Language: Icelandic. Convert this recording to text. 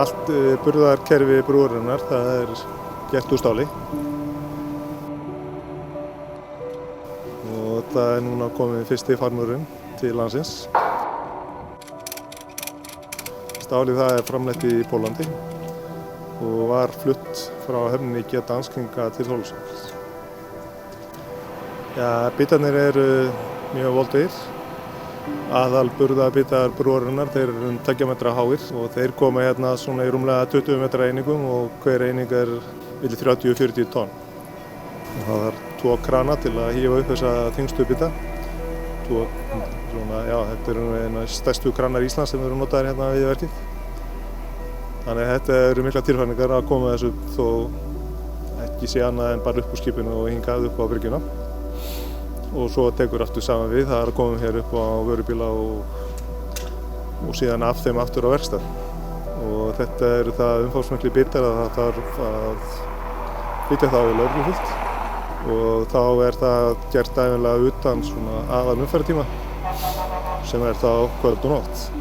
allt burðarkerfi brúarinnar, það gert úr stáli. Og það núna komið fyrsti farmurinn til landsins. Stálið það framleitt í Pólandi og var flutt frá höfninni Gdansk hingað til Þorlákshafnar. Bitarnir eru mjög voldugir. Aðalburðarbitar brúarinnar, þeir eru 2 metra háir og þeir koma hérna svona í rúmlega 20 metra einingum og hver eining milli 30 og 40 tonn. Og það þarf 2 krana til að hífa upp þessa þyngstu bita. Þetta eru eina stærstu kranar Íslands sem eru notaðir hérna við verkið. Þannig að þetta eru mikla tilfæringar að koma þessu upp þó ekki sé annað en bara upp úr skipinu og hingað upp á bryggjuna. Og svo tekur aftur saman við, það að koma hér upp á vörubíla og síðan af þeim aftur á verkstað. Og þetta eru það umfangsmiklir bitar að það þarf að flytja það á lögreglufylgd og þá það gert ævinlega utan svona aðalumferðartíma sem þá kvöld og nótt.